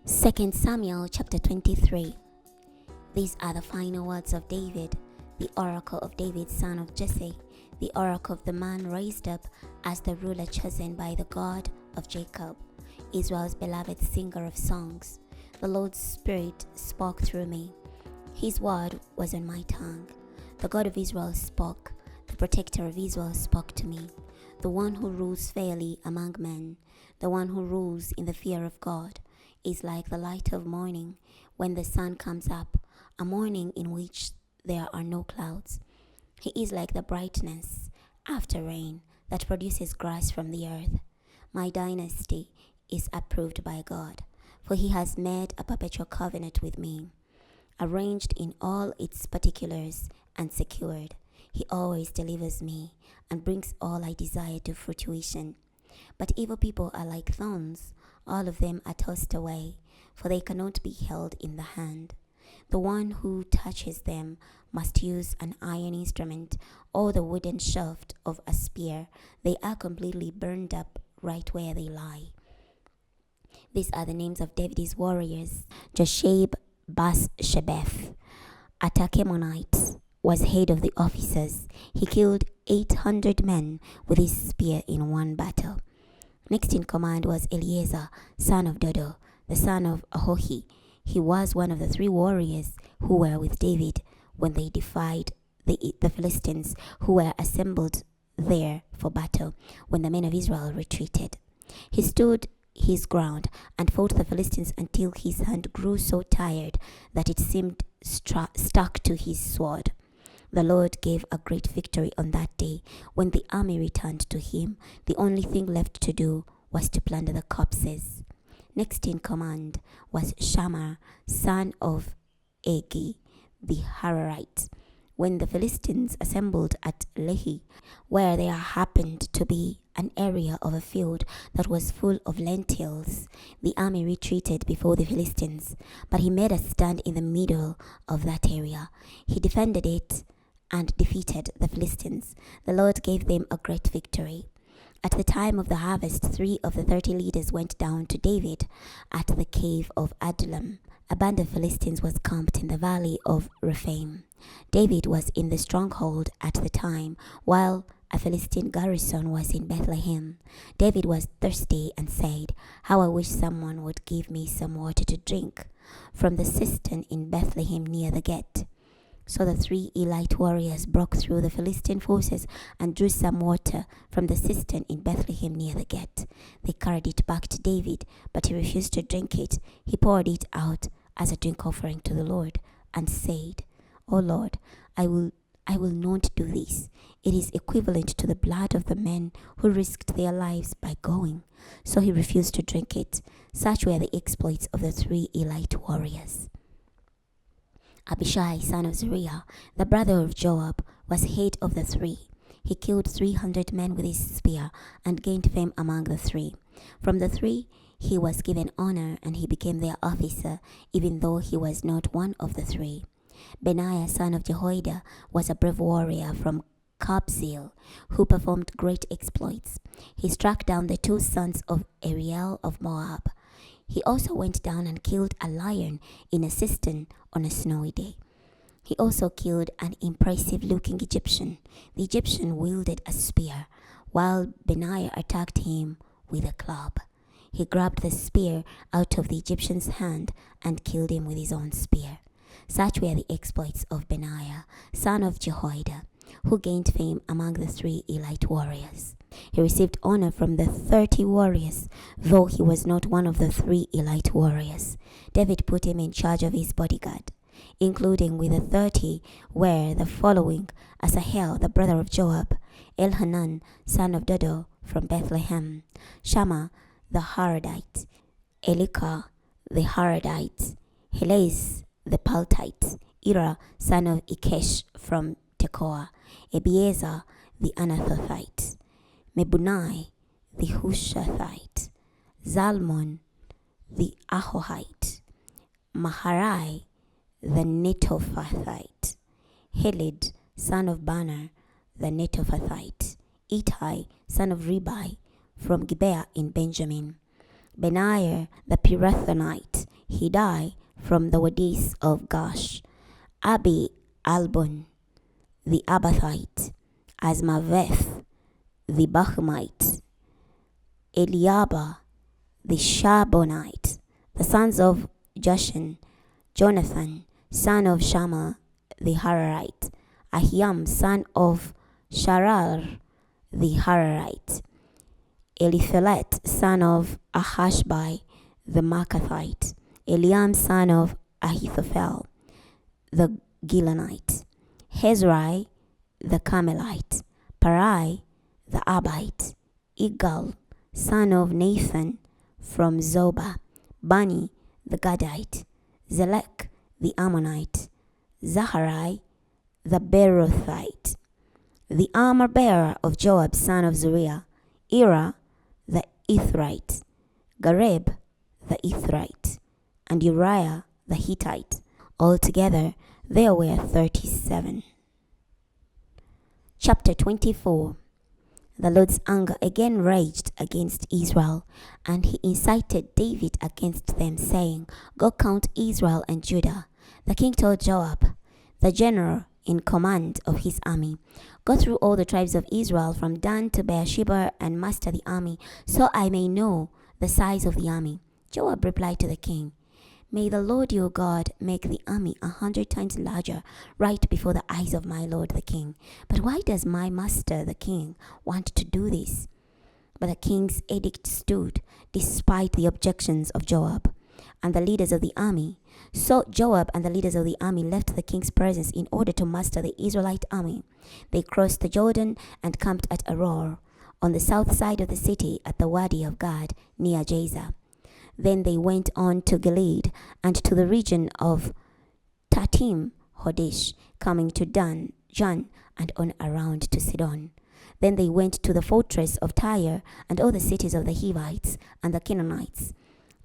2 Samuel chapter 23. These are the final words of David, the oracle of David son of Jesse, the oracle of the man raised up as the ruler chosen by the God of Jacob, Israel's beloved singer of songs. The Lord's Spirit spoke through me. His word was on my tongue. The God of Israel spoke. The protector of Israel spoke to me. The one who rules fairly among men, the one who rules in the fear of God, is like the light of morning when the sun comes up, a morning in which there are no clouds. He is like the brightness after rain that produces grass from the earth. My dynasty is approved by God, for he has made a perpetual covenant with me. Arranged in all its particulars and secured, he always delivers me and brings all I desire to fruition. But evil people are like thorns, all of them are tossed away, for they cannot be held in the hand. The one who touches them must use an iron instrument or the wooden shaft of a spear. They are completely burned up right where they lie. These are the names of David's warriors. Josheb Bas-Shebeth, a Tachemonite, was head of the officers. He killed 800 men with his spear in one battle. Next in command was Eleazar, son of Dodo, the son of Ahohi. He was one of the 3 warriors who were with David when they defied the Philistines, who were assembled there for battle when the men of Israel retreated. He stood his ground and fought the Philistines until his hand grew so tired that it seemed stuck to his sword. The Lord gave a great victory on that day. When the army returned to him, the only thing left to do was to plunder the corpses. Next in command was Shammah, son of Agi, the Hararite. When the Philistines assembled at Lehi, where there happened to be an area of a field that was full of lentils, the army retreated before the Philistines, but he made a stand in the middle of that area. He defended it and defeated the Philistines. The Lord gave them a great victory. At the time of the harvest, 3 of the 30 leaders went down to David at the cave of Adullam. A band of Philistines was camped in the valley of Rephaim. David was in the stronghold at the time, while a Philistine garrison was in Bethlehem. David was thirsty and said, "How I wish someone would give me some water to drink from the cistern in Bethlehem near the gate." So the 3 elite warriors broke through the Philistine forces and drew some water from the cistern in Bethlehem near the gate. They carried it back to David, but he refused to drink it. He poured it out as a drink offering to the Lord and said, "O Lord, I will not do this. It is equivalent to the blood of the men who risked their lives by going." So he refused to drink it. Such were the exploits of the 3 elite warriors. Abishai, son of Zeruiah, the brother of Joab, was head of the 3. He killed 300 men with his spear and gained fame among the 3. From the 3, he was given honor and he became their officer, even though he was not one of the 3. Benaiah, son of Jehoiada, was a brave warrior from Kabzeel who performed great exploits. He struck down the 2 sons of Ariel of Moab. He also went down and killed a lion in a cistern on a snowy day. He also killed an impressive-looking Egyptian. The Egyptian wielded a spear, while Benaiah attacked him with a club. He grabbed the spear out of the Egyptian's hand and killed him with his own spear. Such were the exploits of Benaiah, son of Jehoiada, who gained fame among the 3 elite warriors. He received honor from the 30 warriors, though he was not one of the 3 elite warriors. David put him in charge of his bodyguard. Including with the 30 were the following: Asahel, the brother of Joab; Elhanan, son of Dodo, from Bethlehem; Shammah, the Haradite; Elika, the Haradite; Helez, the Paltite; Ira, son of Ikesh, from Tekoa; Ebiezer, the Anathothite; Mebunai, the Hushathite; Zalmon, the Ahohite; Maharai, the Netophathite; Helid, son of Banner, the Netophathite; Ittai, son of Ribai, from Gibeah in Benjamin; Benaiah the Pirathonite; he died from the wadis of Gash, Abi Albon, the Abathite, Asmaveth, the Bachmite, Eliaba, the Shabonite, the sons of Jashan, Jonathan, son of Shammah, the Hararite, Ahiam, son of Sharar, the Hararite, Eliphelet, son of Ahashbai, the Maacathite, Eliam, son of Ahithophel, the Gilonite, Hezrai, the Carmelite, Parai, the Abite, Igal, son of Nathan, from Zobah, Bani, the Gadite, Zelek, the Ammonite, Zaharai, the Berothite, the armor-bearer of Joab, son of Zeruiah, Ira, the Ithrite, Gareb, the Ithrite, and Uriah, the Hittite. Altogether, there were 37. Chapter 24. The Lord's anger again raged against Israel, and he incited David against them, saying, Go count Israel and Judah. The king told Joab, the general in command of his army, Go through all the tribes of Israel from Dan to Beersheba and muster the army, so I may know the size of the army. Joab replied to the king, May the Lord your God make the army 100 times larger right before the eyes of my lord the king. But why does my master the king want to do this? But the king's edict stood, despite the objections of Joab and the leaders of the army. So Joab and the leaders of the army left the king's presence in order to muster the Israelite army. They crossed the Jordan and camped at Aror, on the south side of the city at the Wadi of Gad, near Jazer. Then they went on to Gilead and to the region of Tatim Hodesh, coming to Dan, Jan, and on around to Sidon. Then they went to the fortress of Tyre and all the cities of the Hivites and the Canaanites.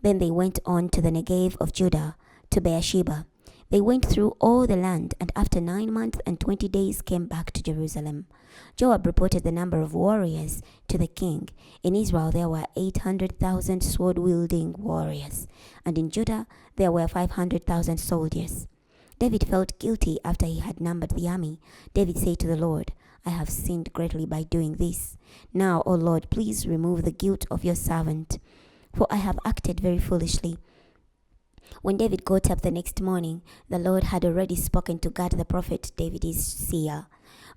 Then they went on to the Negev of Judah, to Beersheba. They went through all the land, and after 9 months and 20 days came back to Jerusalem. Joab reported the number of warriors to the king. In Israel there were 800,000 sword-wielding warriors, and in Judah there were 500,000 soldiers. David felt guilty after he had numbered the army. David said to the Lord, I have sinned greatly by doing this. Now, O Lord, please remove the guilt of your servant, for I have acted very foolishly. When David got up the next morning, the Lord had already spoken to Gad the prophet, David his seer.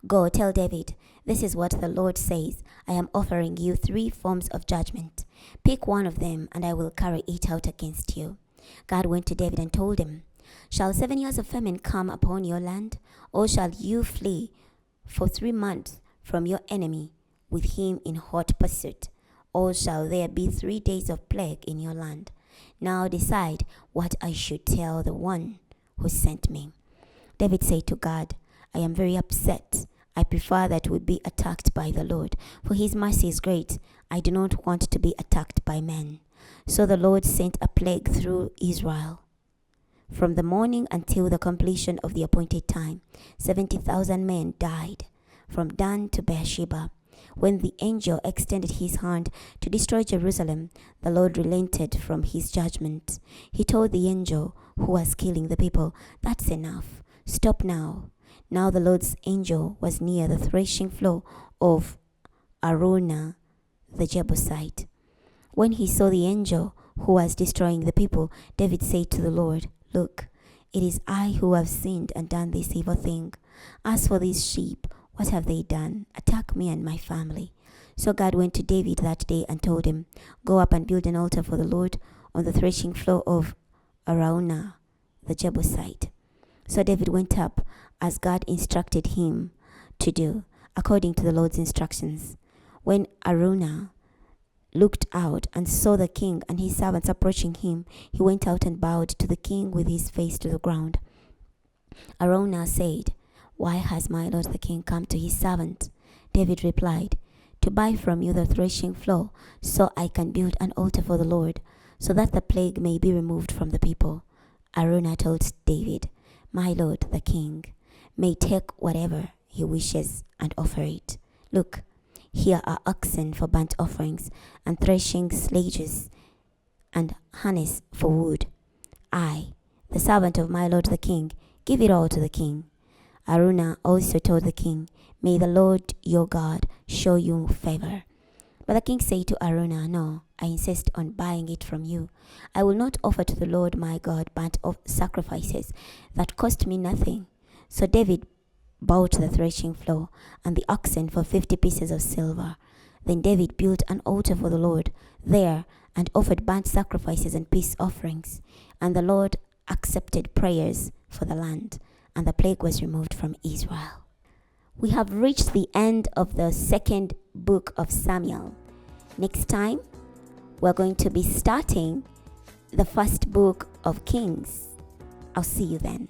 Go, tell David, this is what the Lord says. I am offering you 3 forms of judgment. Pick one of them, and I will carry it out against you. Gad went to David and told him, Shall 7 years of famine come upon your land? Or shall you flee for 3 months from your enemy with him in hot pursuit? Or shall there be 3 days of plague in your land? Now decide what I should tell the one who sent me. David said to God, I am very upset. I prefer that we be attacked by the Lord, for his mercy is great. I do not want to be attacked by men. So the Lord sent a plague through Israel. From the morning until the completion of the appointed time, 70,000 men died, from Dan to Beersheba. When the angel extended his hand to destroy Jerusalem, the Lord relented from his judgment. He told the angel who was killing the people, That's enough. Stop now. Now the Lord's angel was near the threshing floor of Araunah the Jebusite. When he saw the angel who was destroying the people, David said to the Lord, Look, it is I who have sinned and done this evil thing. As for these sheep, what have they done? Attack me and my family. So God went to David that day and told him, Go up and build an altar for the Lord on the threshing floor of Araunah the Jebusite. So David went up as God instructed him to do, according to the Lord's instructions. When Araunah looked out and saw the king and his servants approaching him, he went out and bowed to the king with his face to the ground. Araunah said, Why has my lord the king come to his servant? David replied, To buy from you the threshing floor, so I can build an altar for the Lord, so that the plague may be removed from the people. Araunah told David, My lord the king may take whatever he wishes and offer it. Look, here are oxen for burnt offerings, and threshing sledges, and harness for wood. servant of my lord the king. Give it all to the king." Araunah also told the king, "May the Lord your God show you favor." But the king said to Araunah, "No, I insist on buying it from you. I will not offer to the Lord my God burnt sacrifices that cost me nothing." So David bought the threshing floor and the oxen for 50 pieces of silver. Then David built an altar for the Lord there and offered burnt sacrifices and peace offerings. And the Lord accepted prayers for the land, and the plague was removed from Israel. We have reached the end of the second book of Samuel. Next time, we're going to be starting the first book of Kings. I'll see you then.